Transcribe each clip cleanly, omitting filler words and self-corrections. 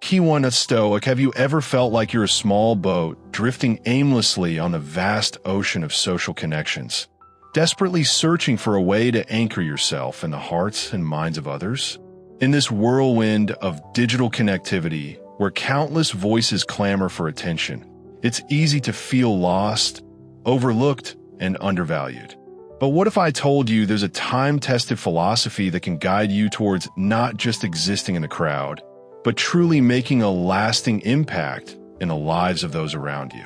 Key one, a Stoic. Have you ever felt like you're a small boat drifting aimlessly on the vast ocean of social connections, desperately searching for a way to anchor yourself in the hearts and minds of others? In this whirlwind of digital connectivity, where countless voices clamor for attention, it's easy to feel lost, overlooked, and undervalued. But what if I told you there's a time-tested philosophy that can guide you towards not just existing in the crowd, but truly making a lasting impact in the lives of those around you?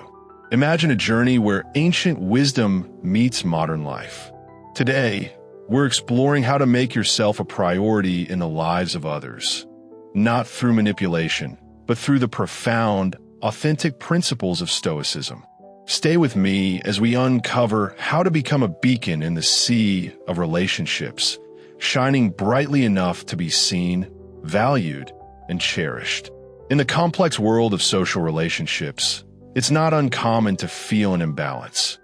Imagine a journey where ancient wisdom meets modern life. Today, we're exploring how to make yourself a priority in the lives of others, not through manipulation, but through the profound, authentic principles of Stoicism. Stay with me as we uncover how to become a beacon in the sea of relationships, shining brightly enough to be seen, valued, and cherished. In the complex world of social relationships, it's not uncommon to feel an imbalance.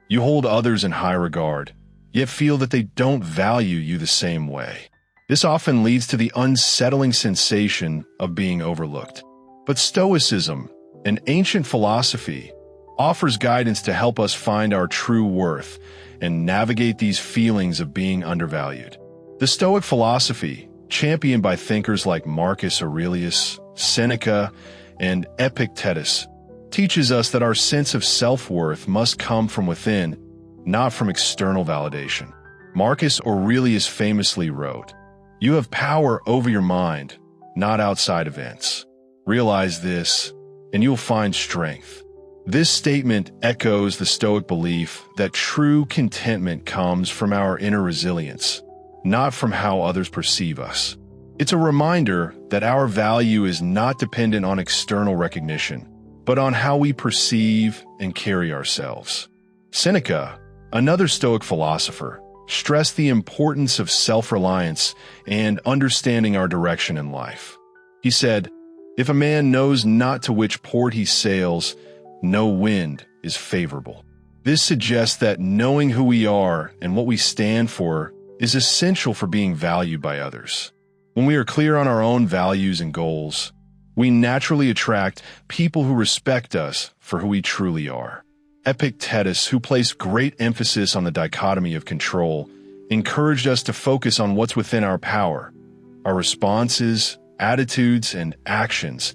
You hold others in high regard, yet feel that they don't value you the same way. This often leads to the unsettling sensation of being overlooked. But Stoicism, an ancient philosophy, offers guidance to help us find our true worth and navigate these feelings of being undervalued. The Stoic philosophy, championed by thinkers like Marcus Aurelius, Seneca, and Epictetus, teaches us that our sense of self-worth must come from within, not from external validation. Marcus Aurelius famously wrote, "You have power over your mind, not outside events. Realize this, and you'll find strength." This statement echoes the Stoic belief that true contentment comes from our inner resilience, not from how others perceive us. It's a reminder that our value is not dependent on external recognition, but on how we perceive and carry ourselves. Seneca, another Stoic philosopher, stressed the importance of self-reliance and understanding our direction in life. He said, "If a man knows not to which port he sails, no wind is favorable." This suggests that knowing who we are and what we stand for is essential for being valued by others. When we are clear on our own values and goals, we naturally attract people who respect us for who we truly are. Epictetus, who placed great emphasis on the dichotomy of control, encouraged us to focus on what's within our power, our responses, attitudes, and actions,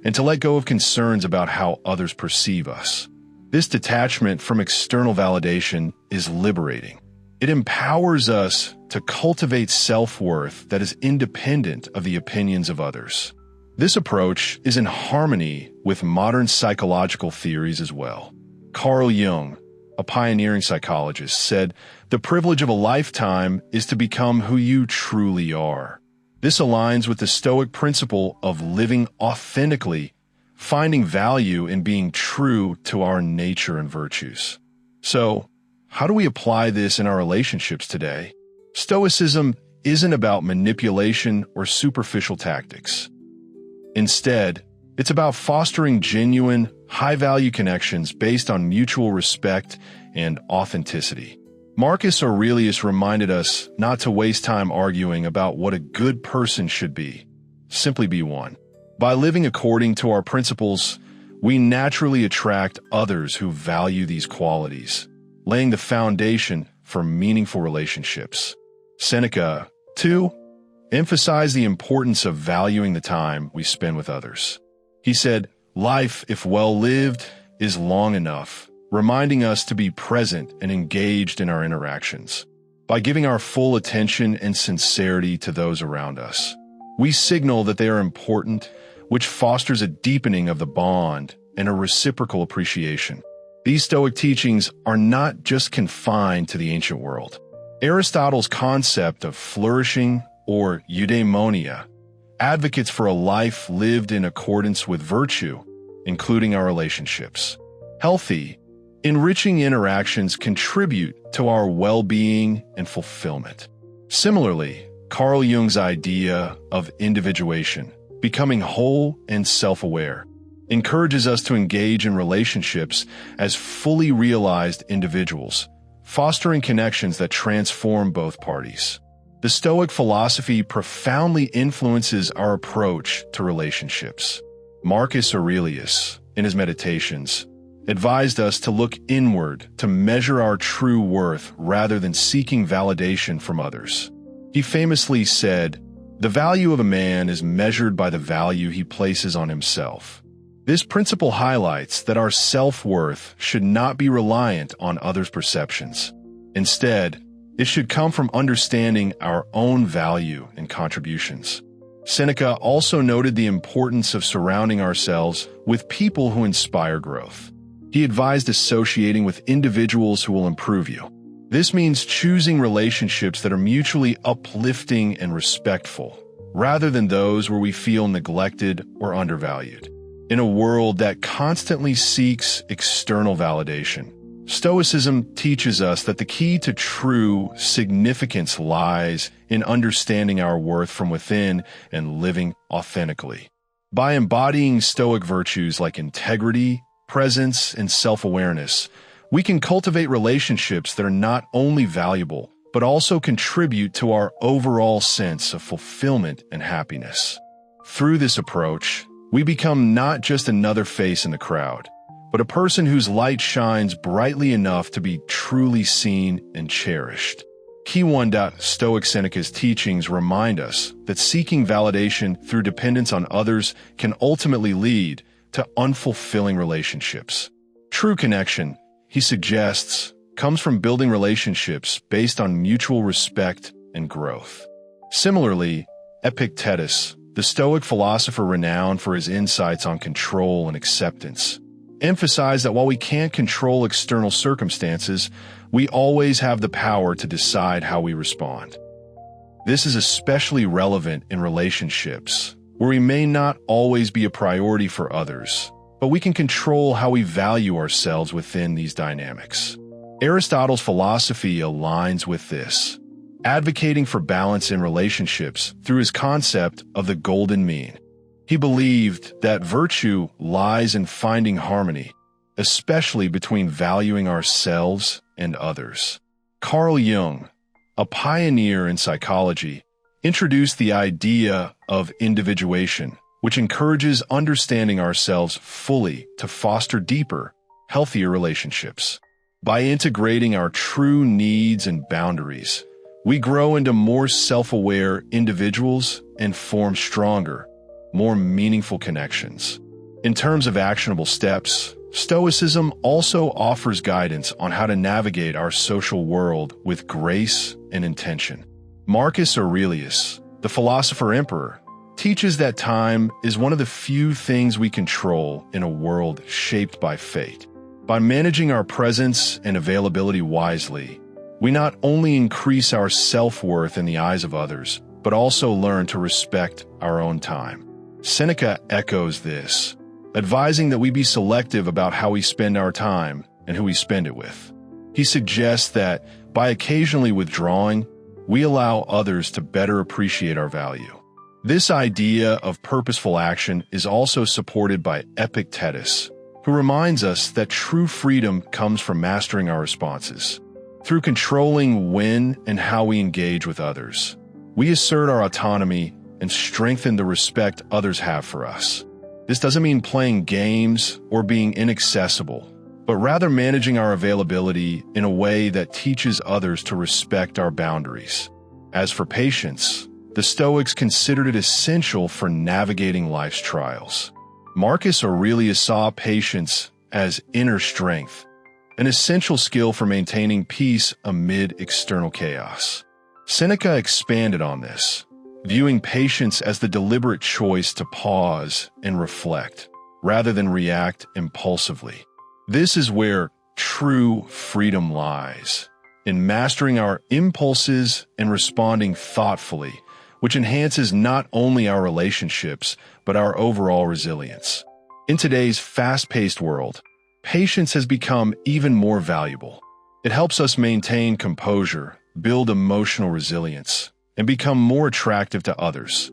and to let go of concerns about how others perceive us. This detachment from external validation is liberating. It empowers us to cultivate self-worth that is independent of the opinions of others. This approach is in harmony with modern psychological theories as well. Carl Jung, a pioneering psychologist, said, "The privilege of a lifetime is to become who you truly are." This aligns with the Stoic principle of living authentically, finding value in being true to our nature and virtues. So, how do we apply this in our relationships today? Stoicism isn't about manipulation or superficial tactics. Instead, it's about fostering genuine, high-value connections based on mutual respect and authenticity. Marcus Aurelius reminded us not to waste time arguing about what a good person should be. Simply be one. By living according to our principles, we naturally attract others who value these qualities, laying the foundation for meaningful relationships. Seneca, too, emphasized the importance of valuing the time we spend with others. He said, "Life, if well lived, is long enough," reminding us to be present and engaged in our interactions. By giving our full attention and sincerity to those around us, we signal that they are important, which fosters a deepening of the bond and a reciprocal appreciation. These Stoic teachings are not just confined to the ancient world. Aristotle's concept of flourishing, or eudaimonia, advocates for a life lived in accordance with virtue, including our relationships. Healthy, enriching interactions contribute to our well-being and fulfillment. Similarly, Carl Jung's idea of individuation, becoming whole and self-aware, encourages us to engage in relationships as fully realized individuals, fostering connections that transform both parties. The Stoic philosophy profoundly influences our approach to relationships. Marcus Aurelius, in his Meditations, advised us to look inward to measure our true worth rather than seeking validation from others. He famously said, "The value of a man is measured by the value he places on himself." This principle highlights that our self-worth should not be reliant on others' perceptions. Instead, it should come from understanding our own value and contributions. Seneca also noted the importance of surrounding ourselves with people who inspire growth. He advised associating with individuals who will improve you. This means choosing relationships that are mutually uplifting and respectful, rather than those where we feel neglected or undervalued. In a world that constantly seeks external validation, Stoicism teaches us that the key to true significance lies in understanding our worth from within and living authentically. By embodying Stoic virtues like integrity, presence, and self-awareness, we can cultivate relationships that are not only valuable, but also contribute to our overall sense of fulfillment and happiness. Through this approach, we become not just another face in the crowd, but a person whose light shines brightly enough to be truly seen and cherished. Key 1. Stoic Seneca's teachings remind us that seeking validation through dependence on others can ultimately lead to unfulfilling relationships. True connection, he suggests, comes from building relationships based on mutual respect and growth. Similarly, Epictetus, the Stoic philosopher renowned for his insights on control and acceptance, emphasized that while we can't control external circumstances, we always have the power to decide how we respond. This is especially relevant in relationships, where we may not always be a priority for others, but we can control how we value ourselves within these dynamics. Aristotle's philosophy aligns with this, advocating for balance in relationships through his concept of the golden mean. He believed that virtue lies in finding harmony, especially between valuing ourselves and others. Carl Jung, a pioneer in psychology, introduced the idea of individuation, which encourages understanding ourselves fully to foster deeper, healthier relationships. By integrating our true needs and boundaries, we grow into more self-aware individuals and form stronger, more meaningful connections. In terms of actionable steps, Stoicism also offers guidance on how to navigate our social world with grace and intention. Marcus Aurelius, the philosopher-emperor, teaches that time is one of the few things we control in a world shaped by fate. By managing our presence and availability wisely, we not only increase our self-worth in the eyes of others, but also learn to respect our own time. Seneca echoes this, advising that we be selective about how we spend our time and who we spend it with. He suggests that by occasionally withdrawing, we allow others to better appreciate our value. This idea of purposeful action is also supported by Epictetus, who reminds us that true freedom comes from mastering our responses. Through controlling when and how we engage with others, we assert our autonomy and strengthen the respect others have for us. This doesn't mean playing games or being inaccessible, but rather managing our availability in a way that teaches others to respect our boundaries. As for patience, the Stoics considered it essential for navigating life's trials. Marcus Aurelius saw patience as inner strength, an essential skill for maintaining peace amid external chaos. Seneca expanded on this, viewing patience as the deliberate choice to pause and reflect, rather than react impulsively. This is where true freedom lies, in mastering our impulses and responding thoughtfully, which enhances not only our relationships, but our overall resilience. In today's fast-paced world, patience has become even more valuable. It helps us maintain composure, build emotional resilience, and become more attractive to others.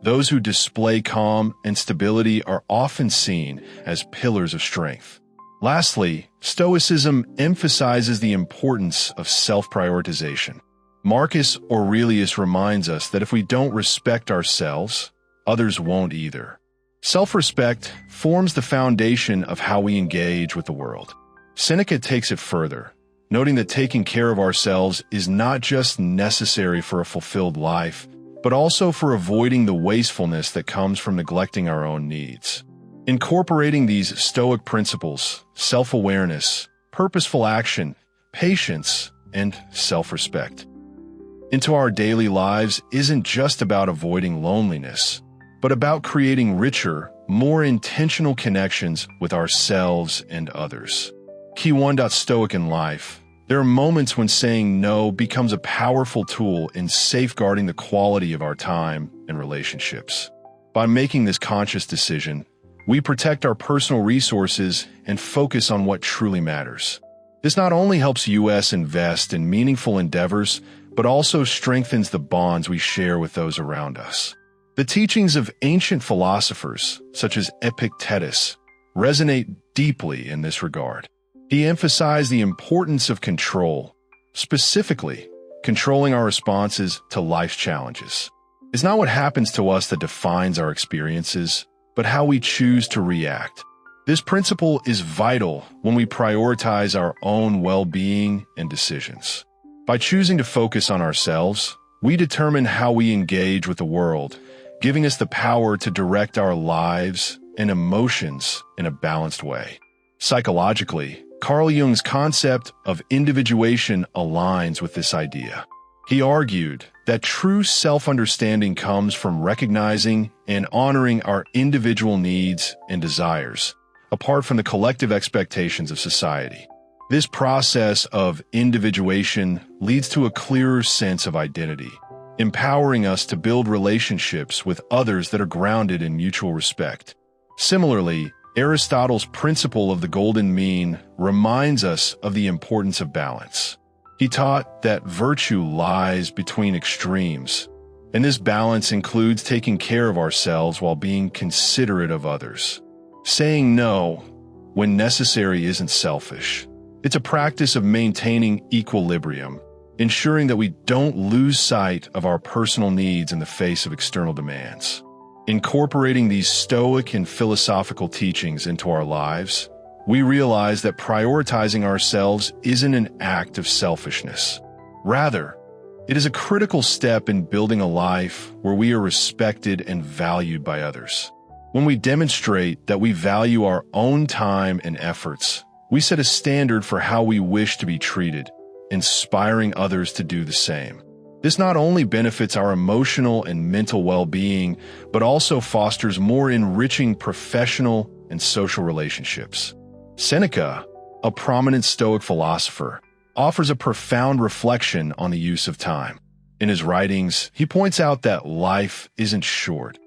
Those who display calm and stability are often seen as pillars of strength. Lastly, Stoicism emphasizes the importance of self-prioritization. Marcus Aurelius reminds us that if we don't respect ourselves, others won't either. Self-respect forms the foundation of how we engage with the world. Seneca takes it further, noting that taking care of ourselves is not just necessary for a fulfilled life, but also for avoiding the wastefulness that comes from neglecting our own needs. Incorporating these Stoic principles, self-awareness, purposeful action, patience, and self-respect, into our daily lives isn't just about avoiding loneliness, but about creating richer, more intentional connections with ourselves and others. Key 1. Stoic in life. There are moments when saying no becomes a powerful tool in safeguarding the quality of our time and relationships. By making this conscious decision, we protect our personal resources and focus on what truly matters. This not only helps us invest in meaningful endeavors, but also strengthens the bonds we share with those around us. The teachings of ancient philosophers, such as Epictetus, resonate deeply in this regard. He emphasized the importance of control, specifically controlling our responses to life's challenges. It's not what happens to us that defines our experiences, but how we choose to react. This principle is vital when we prioritize our own well-being and decisions. By choosing to focus on ourselves, we determine how we engage with the world, giving us the power to direct our lives and emotions in a balanced way. Psychologically, Carl Jung's concept of individuation aligns with this idea. He argued that true self-understanding comes from recognizing and honoring our individual needs and desires, apart from the collective expectations of society. This process of individuation leads to a clearer sense of identity, empowering us to build relationships with others that are grounded in mutual respect. Similarly, Aristotle's principle of the golden mean reminds us of the importance of balance. He taught that virtue lies between extremes, and this balance includes taking care of ourselves while being considerate of others. Saying no when necessary isn't selfish. It's a practice of maintaining equilibrium, ensuring that we don't lose sight of our personal needs in the face of external demands. Incorporating these Stoic and philosophical teachings into our lives, we realize that prioritizing ourselves isn't an act of selfishness. Rather, it is a critical step in building a life where we are respected and valued by others. When we demonstrate that we value our own time and efforts, we set a standard for how we wish to be treated, inspiring others to do the same. This not only benefits our emotional and mental well-being, but also fosters more enriching professional and social relationships. Seneca, a prominent Stoic philosopher, offers a profound reflection on the use of time. In his writings, he points out that life isn't short.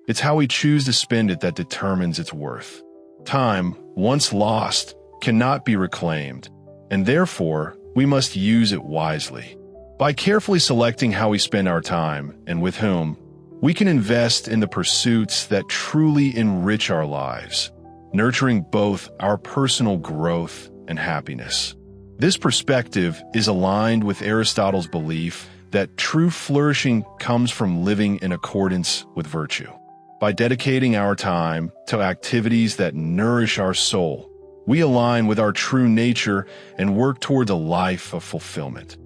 It's how we choose to spend it that determines its worth. Time, once lost, cannot be reclaimed, and therefore, we must use it wisely. By carefully selecting how we spend our time and with whom, we can invest in the pursuits that truly enrich our lives, nurturing both our personal growth and happiness. This perspective is aligned with Aristotle's belief that true flourishing comes from living in accordance with virtue. By dedicating our time to activities that nourish our soul, we align with our true nature and work towards a life of fulfillment.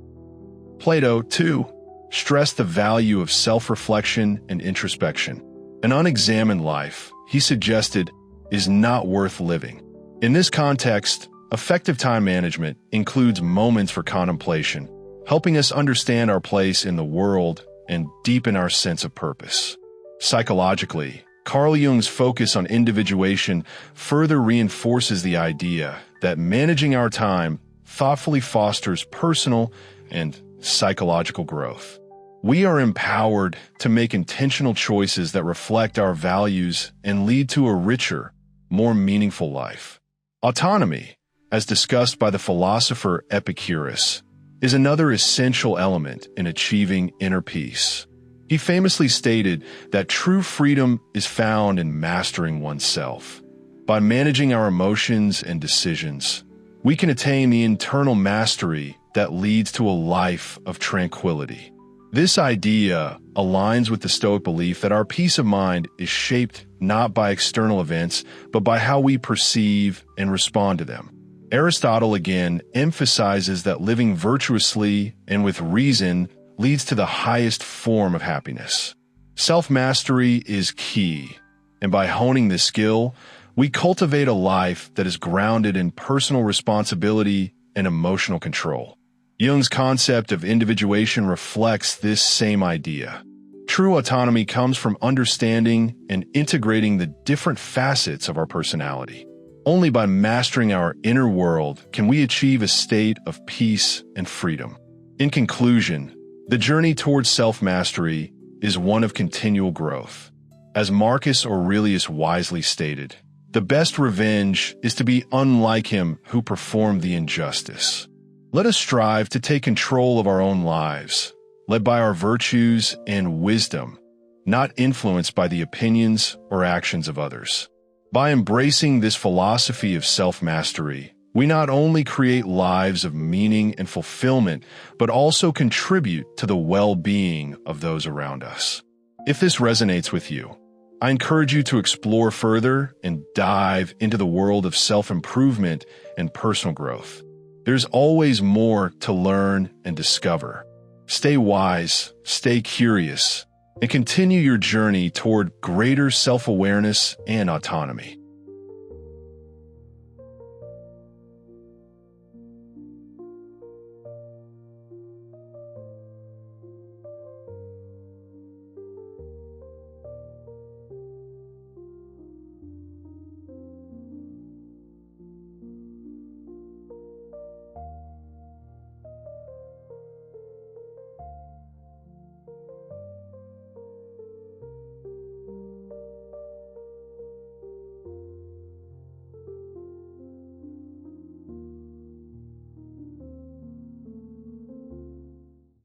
Plato, too, stressed the value of self-reflection and introspection. An unexamined life, he suggested, is not worth living. In this context, effective time management includes moments for contemplation, helping us understand our place in the world and deepen our sense of purpose. Psychologically, Carl Jung's focus on individuation further reinforces the idea that managing our time thoughtfully fosters personal and psychological growth. We are empowered to make intentional choices that reflect our values and lead to a richer, more meaningful life. Autonomy, as discussed by the philosopher Epictetus, is another essential element in achieving inner peace. He famously stated that true freedom is found in mastering oneself. By managing our emotions and decisions, we can attain the internal mastery that leads to a life of tranquility. This idea aligns with the Stoic belief that our peace of mind is shaped not by external events, but by how we perceive and respond to them. Aristotle again emphasizes that living virtuously and with reason leads to the highest form of happiness. Self-mastery is key, and by honing this skill, we cultivate a life that is grounded in personal responsibility and emotional control. Jung's concept of individuation reflects this same idea. True autonomy comes from understanding and integrating the different facets of our personality. Only by mastering our inner world can we achieve a state of peace and freedom. In conclusion, the journey towards self-mastery is one of continual growth. As Marcus Aurelius wisely stated, the best revenge is to be unlike him who performed the injustice. Let us strive to take control of our own lives, led by our virtues and wisdom, not influenced by the opinions or actions of others. By embracing this philosophy of self-mastery, we not only create lives of meaning and fulfillment, but also contribute to the well-being of those around us. If this resonates with you, I encourage you to explore further and dive into the world of self-improvement and personal growth. There's always more to learn and discover. Stay wise, stay curious, and continue your journey toward greater self-awareness and autonomy.